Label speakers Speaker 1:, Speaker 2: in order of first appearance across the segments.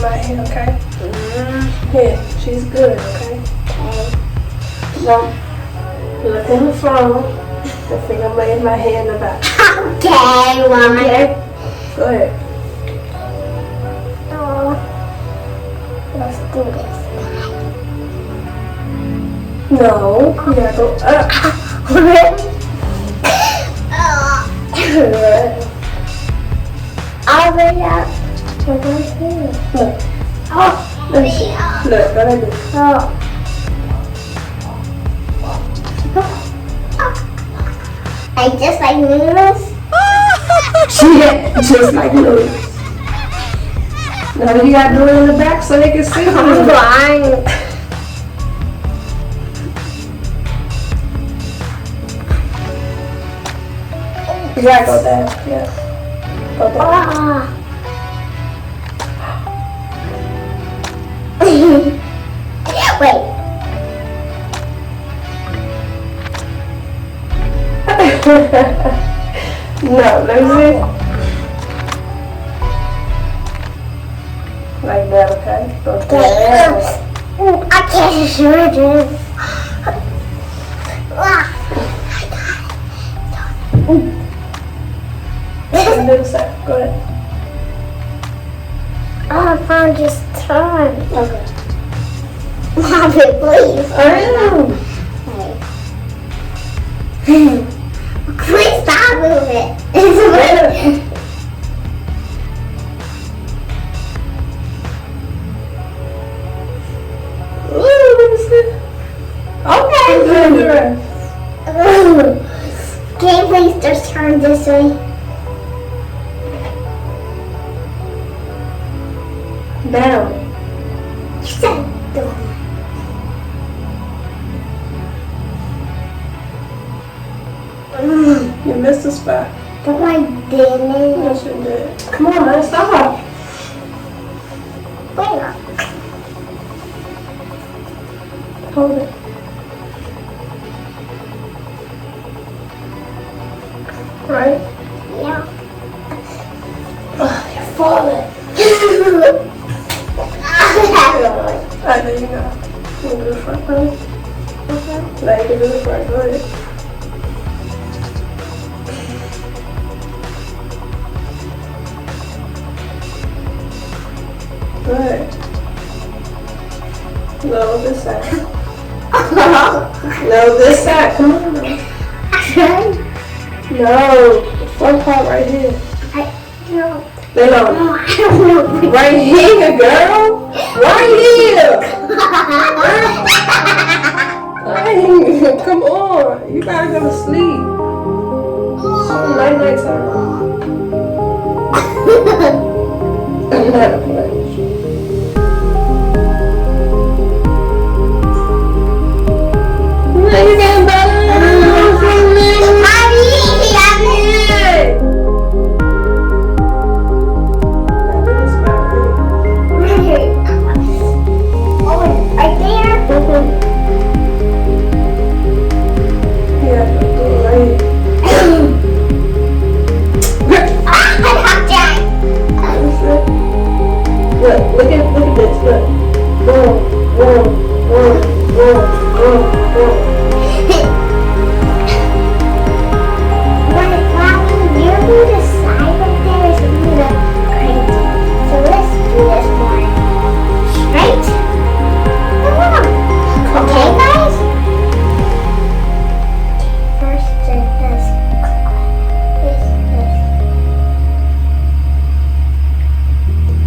Speaker 1: my hair, okay? Here, she's good, okay? Now, look in the phone. I think I'm laying my hair in the back.
Speaker 2: Okay, Mama.
Speaker 1: Okay? Go ahead.
Speaker 2: Oh, let's do this.
Speaker 1: No, you gotta go up.
Speaker 2: All the way up.
Speaker 1: Look.
Speaker 2: Oh,
Speaker 1: Look, go ahead.
Speaker 2: oh. I just like noodles.
Speaker 1: Yeah, just like Louis. Now you gotta do it in the back so they can see
Speaker 2: I'm
Speaker 1: you.
Speaker 2: blind.
Speaker 1: Yeah, go there. Yeah. Go there.
Speaker 2: Ah. Wait.
Speaker 1: No, let me see. Like that, okay? Go there.
Speaker 2: I can't do this.
Speaker 1: And do the side. Go ahead.
Speaker 2: Oh, phone just turned.
Speaker 1: Okay.
Speaker 2: Mommy, please.
Speaker 1: I am.
Speaker 2: Please stop moving.
Speaker 1: Okay, good.
Speaker 2: Can you please just turn this way?
Speaker 1: Down.
Speaker 2: You said down.
Speaker 1: You missed a spot.
Speaker 2: But I didn't.
Speaker 1: Yes, you did. Come on, man, stop.
Speaker 2: Where?
Speaker 1: Hold it. Right?
Speaker 2: Yeah.
Speaker 1: Oh, you're falling. I know you know. You do the front, right? Like you do the front, go ahead. Good. No, this side. No, this side. Come on. No, the front part right here. Lay down. Right here, girl. Right here. Right. Come on. You gotta go to sleep. Night, night time. I'm not a play. You getting better? Look at this, look. Boom, boom, boom, boom, boom, boom.
Speaker 2: You do the side of there is really crazy. So let's do this one. Straight. Come on. Okay, guys? First, this.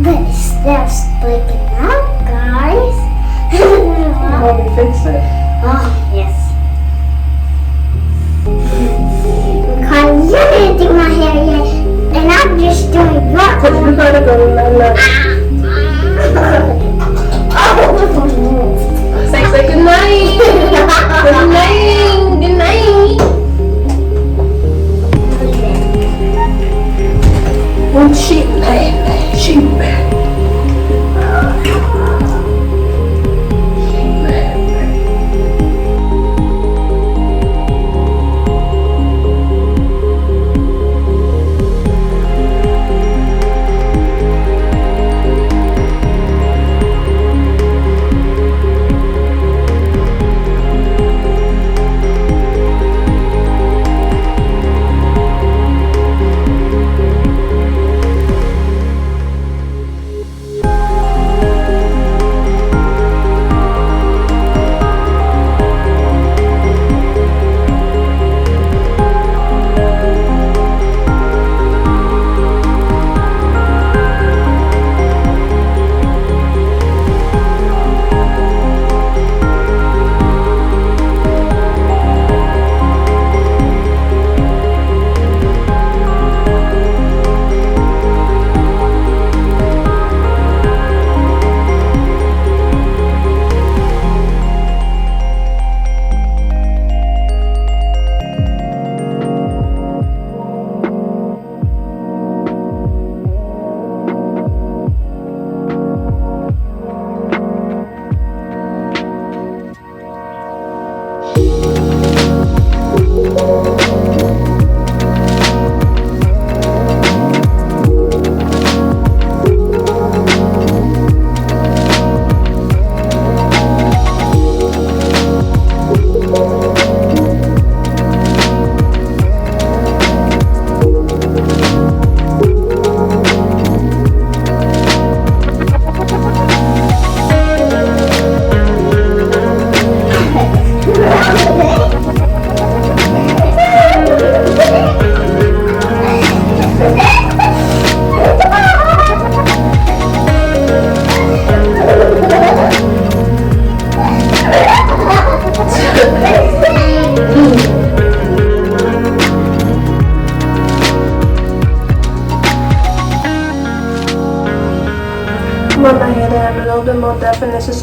Speaker 2: But it's still splitting up, guys.
Speaker 1: Want me to fix it?
Speaker 2: Oh, yes. Because you didn't do my hair yet, and I'm just doing your
Speaker 1: Because we're going to go to Say good night. Good night. Good night. When she mad.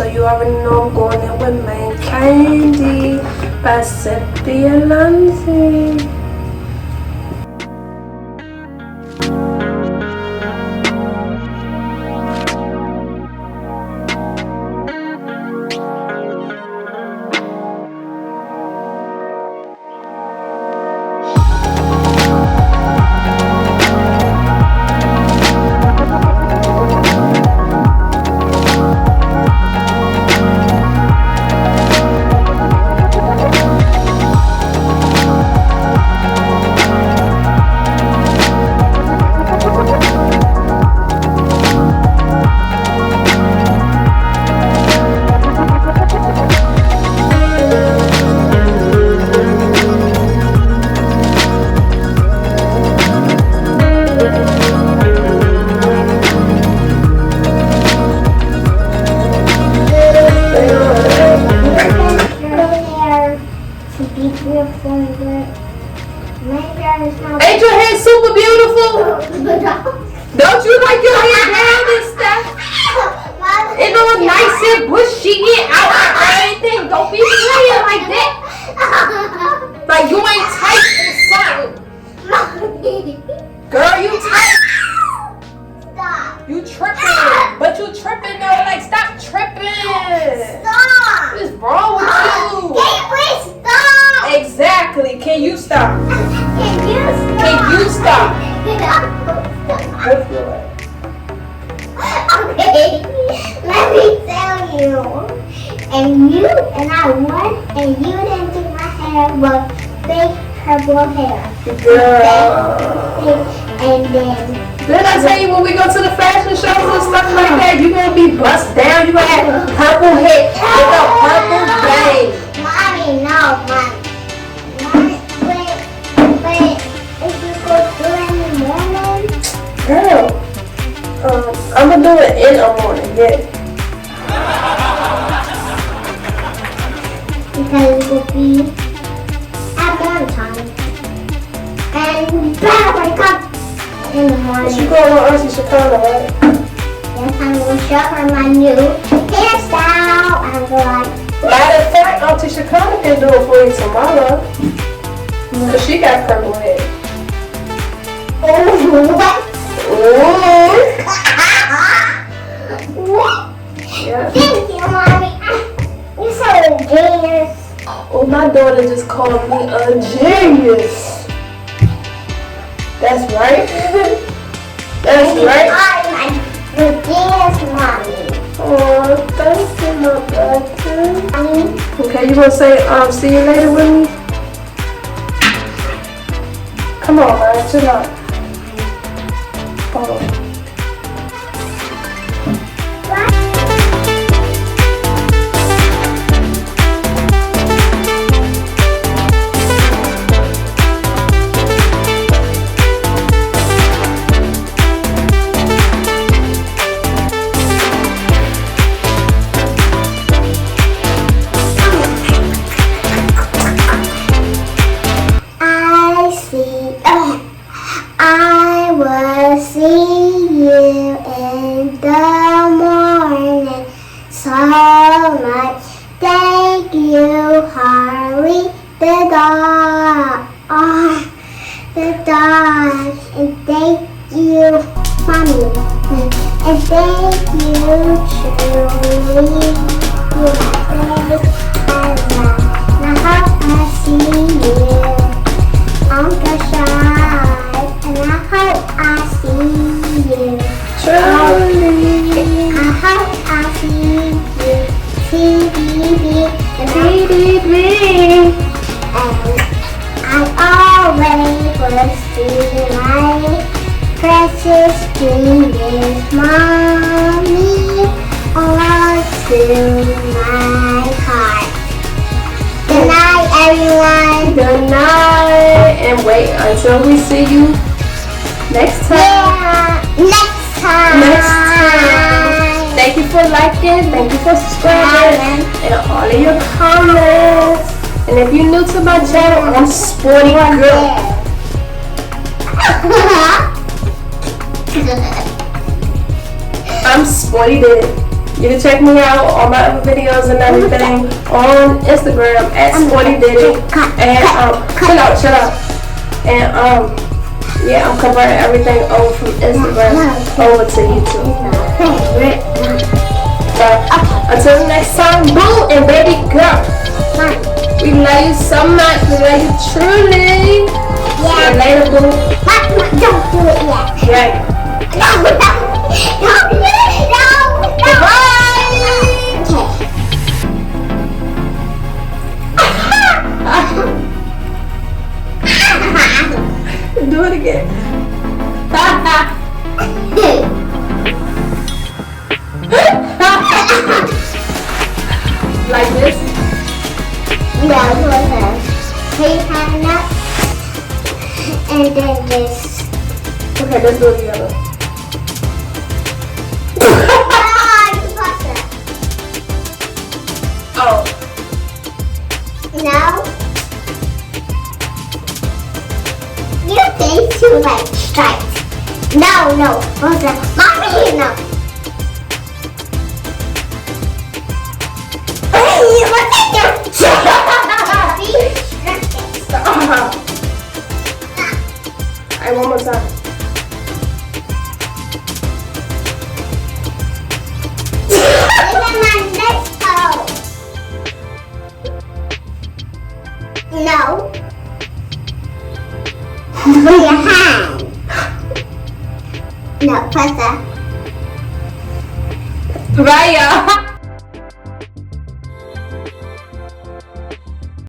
Speaker 1: so you already know I'm going in with main candy by Cynthia Lindsay.
Speaker 2: Ain't your hair super beautiful? Don't you like your hair down and stuff? It looks nice and bushy and out and everything. Don't be playing like that. Like you ain't tight or something. Girl, you tight. Stop. You tripping. But you tripping though. Like stop tripping. Stop. What is wrong with you? Can we stop? Exactly. Can you stop? Can you stop? Okay, let me tell you. And I won, and you didn't do my hair, but fake purple hair.
Speaker 1: Girl.
Speaker 2: And then.
Speaker 1: Didn't I tell you when we go to the fashion shows and stuff like that, you're going to be bust down, you're going to have purple hair with a purple bang.
Speaker 2: Mommy, no, Mommy. Wait, if you go do it in the morning?
Speaker 1: Girl, I'm going to do it in the morning, yeah.
Speaker 2: Because it will be at morning time. And better wake up in the morning.
Speaker 1: But you going on Auntie Shakana, right?
Speaker 2: Yes, I'm going to show her my new hairstyle. I'm going to
Speaker 1: Matter of fact, Auntie Shakana can do it for you tomorrow. Because she got purple hair.
Speaker 2: what? What?
Speaker 1: Yeah.
Speaker 2: Thank you, Mommy. You're so genius.
Speaker 1: Oh, my daughter just called me a genius. That's right. That's right.
Speaker 2: I'm the genius, Mommy.
Speaker 1: Oh, thank you, my brother.
Speaker 2: Mommy.
Speaker 1: Okay, you gonna say see you later with me? Come on, man, chill out. Hold on.
Speaker 2: I will see you in the morning. So much. Thank you, Harley, the dog. The dog. And thank you, Mommy. And thank you, Julie. And I hope I see you. Uncle Shy, and I hope I see you.
Speaker 1: Charlie.
Speaker 2: I hope I see you. TDB and TDB. And I always will see my precious genius Mommy all to my heart. Good night, everyone.
Speaker 1: Good night. And wait until we see you next time.
Speaker 2: Yeah, next time.
Speaker 1: Next time. Thank you for liking. Thank you for subscribing. And all of your comments. And if you're new to my channel, I'm Sporty Girl. I'm Sporty Did. You can check me out on my other videos and everything on Instagram at SportyDiddy. And chill out. And yeah, I'm converting everything over from Instagram over to YouTube. So until next time, boo and baby girl. We love you so much. We love you truly. See you later, boo.
Speaker 2: Don't do it yet.
Speaker 1: Right.
Speaker 2: No.
Speaker 1: Do it again. Like this?
Speaker 2: Yeah, it was a hand up. And then this.
Speaker 1: Okay, let's do it together. Oh.
Speaker 2: No. You think you like stripes. No. What's that? Mommy, no. Hey, look at your
Speaker 1: Stop. Alright, one more time.
Speaker 2: No. With your hand. No, press that.
Speaker 1: Bye, y'all.